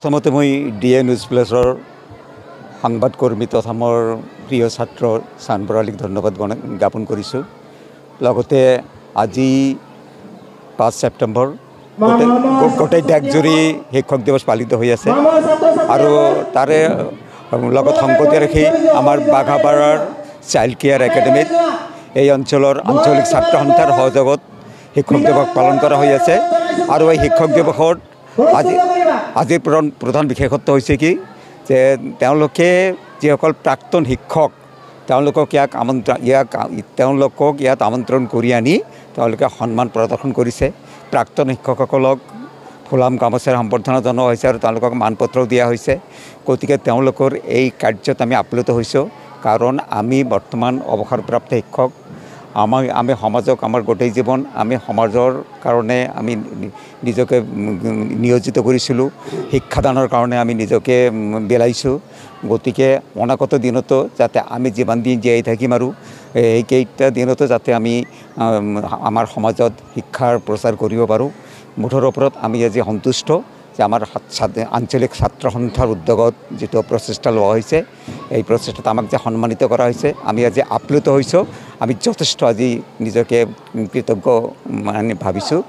প্ৰথমতে মই DA news প্লাছৰ সংবাদকৰ্মী তথা মোৰ প্ৰিয় ছাত্ৰ চান বৰালীক ধন্যবাদ জ্ঞাপন কৰিছোঁ। লগতে আজি 5 ছেপ্টেম্বৰ গোটেই দেশজুৰি শিক্ষক দিৱস পালিত হৈ আছে আৰু তাৰে লগত সংগতি ৰাখি আমাৰ বাঘাপাৰাৰ চাইল্ড কেয়াৰ একাডেমীত এই অঞ্চলৰ আঞ্চলিক ছাত্ৰ সন্থাৰ সহযোগত শিক্ষক দিৱস পালন কৰা হৈ আছে। আৰু এই শিক্ষক দিৱসত আজিৰ প্ৰধান বিশেষত্ব হৈছে কি যে তেওঁলোকে যিসকল প্ৰাক্তন শিক্ষক তেওঁলোকক ইয়াত আমন্ত্ৰণ কৰি আনি তেওঁলোকে সন্মান প্ৰদৰ্শন কৰিছে। প্ৰাক্তন শিক্ষকসকলক ফুলাম গামোচাৰে সম্বৰ্ধনা জনোৱা হৈছে আৰু তেওঁলোকক মানপত্ৰও দিয়া হৈছে। গতিকে তেওঁলোকৰ এই কাৰ্যত আমি আপ্লুত হৈছোঁ, কাৰণ আমি বৰ্তমান অৱসৰপ্ৰাপ্ত শিক্ষক। আমি সমাজক আমাৰ গোটেই জীৱন আমি সমাজৰ কাৰণে আমি নিজকে নিয়োজিত কৰিছিলোঁ, শিক্ষাদানৰ কাৰণে আমি নিজকে বিলাইছোঁ। গতিকে অনাগত দিনতো যাতে আমি যিমান দিন জীয়াই থাকিম আৰু এইকেইটা দিনতো যাতে আমি আমাৰ সমাজত শিক্ষাৰ প্ৰচাৰ কৰিব পাৰোঁ। মুঠৰ ওপৰত আমি আজি সন্তুষ্ট যে আমাৰ আঞ্চলিক ছাত্ৰ সন্থাৰ উদ্যোগত যিটো প্ৰচেষ্টা লোৱা হৈছে, এই প্ৰচেষ্টাত আমাক যে সন্মানিত কৰা হৈছে, আমি আজি আপ্লুত হৈছোঁ। আমি যথেষ্ট আজি নিজকে কৃতজ্ঞ ভাবিছোঁ।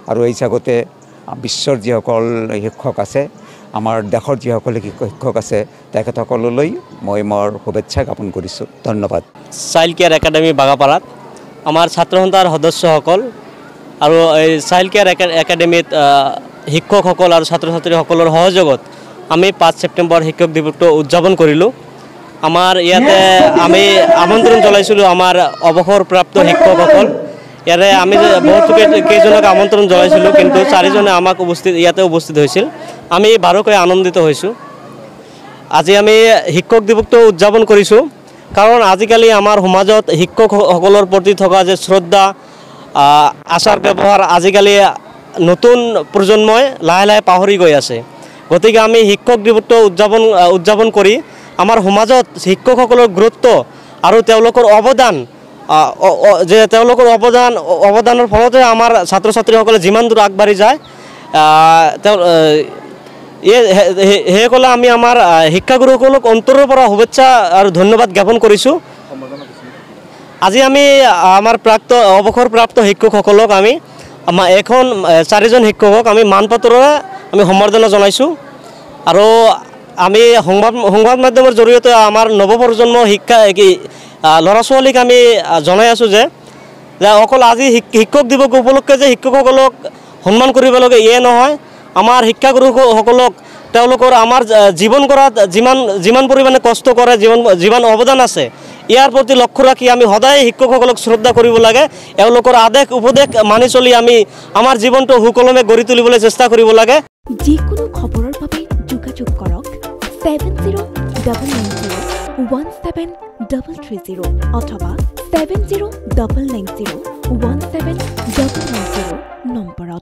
আৰু এই জাগতে বিশ্বৰ যিসকল শিক্ষক আছে, আমাৰ দেশৰ যিসকল শিক্ষক আছে, তেখেতসকললৈ মই মোৰ শুভেচ্ছা জ্ঞাপন কৰিছোঁ। ধন্যবাদ। চাইল্ড কেয়াৰ একাডেমী বাগাপাৰাত আমাৰ ছাত্ৰ সন্থাৰ সদস্যসকল আৰু এই চাইল্ড কেয়াৰ একাডেমীত শিক্ষকসকল আৰু ছাত্ৰ ছাত্ৰীসকলৰ সহযোগত আমি 5 ছেপ্টেম্বৰ শিক্ষক দিৱসটো উদযাপন কৰিলোঁ। আমাৰ ইয়াতে আমি আমন্ত্ৰণ জনাইছিলোঁ আমাৰ অৱসৰপ্ৰাপ্ত শিক্ষকসকল। ইয়াৰে আমি বহুত কেইজনক আমন্ত্ৰণ জনাইছিলোঁ, কিন্তু 4জনে আমাক ইয়াতে উপস্থিত হৈছিল। আমি বাৰুকৈ আনন্দিত হৈছোঁ। আজি আমি শিক্ষক দিৱসটো উদযাপন কৰিছোঁ, কাৰণ আজিকালি আমাৰ সমাজত শিক্ষকসকলৰ প্ৰতি থকা যে শ্ৰদ্ধা আচাৰ ব্যৱহাৰ আজিকালি নতুন প্ৰজন্মই লাহে লাহে পাহৰি গৈ আছে। গতিকে আমি শিক্ষক দিৱসটো উদযাপন কৰি আমাৰ সমাজত শিক্ষকসকলৰ গুৰুত্ব আৰু তেওঁলোকৰ অৱদান যে তেওঁলোকৰ অৱদানৰ ফলতে আমাৰ ছাত্ৰ ছাত্ৰীসকলে যিমান দূৰ আগবাঢ়ি যায়, সেইসকলে আমি আমাৰ শিক্ষাগুৰুসকলক অন্তৰৰ পৰা শুভেচ্ছা আৰু ধন্যবাদ জ্ঞাপন কৰিছোঁ। আজি আমি আমাৰ অৱসৰপ্ৰাপ্ত শিক্ষকসকলক আমি 4জন শিক্ষকক আমি মানপত্ৰৰে আমি সম্বৰ্ধনা জনাইছোঁ। আৰু আমি সংবাদ মাধ্যমৰ জৰিয়তে আমাৰ নৱপ্ৰজন্মৰ ল'ৰা ছোৱালীক আমি জনাই আছোঁ যে অকল আজি শিক্ষক দিৱস উপলক্ষে যে শিক্ষকসকলক সন্মান কৰিব লাগে এয়ে নহয়, আমাৰ শিক্ষাগুৰুসকলক তেওঁলোকৰ আমাৰ জীৱন কৰাত যিমান পৰিমাণে কষ্ট কৰে, যিমান অৱদান আছে, ইয়াৰ প্ৰতি লক্ষ্য ৰাখি আমি সদায় শিক্ষকসকলক শ্ৰদ্ধা কৰিব লাগে। এওঁলোকৰ আদেশ উপদেশ মানি চলি আমি আমাৰ জীৱনটো সুকলমে গঢ়ি তুলিবলৈ চেষ্টা কৰিব লাগে। যিকোনো খবৰৰ বাবে যোগাযোগ কৰক 7099017330 অথবা 7099017990 নম্বৰত।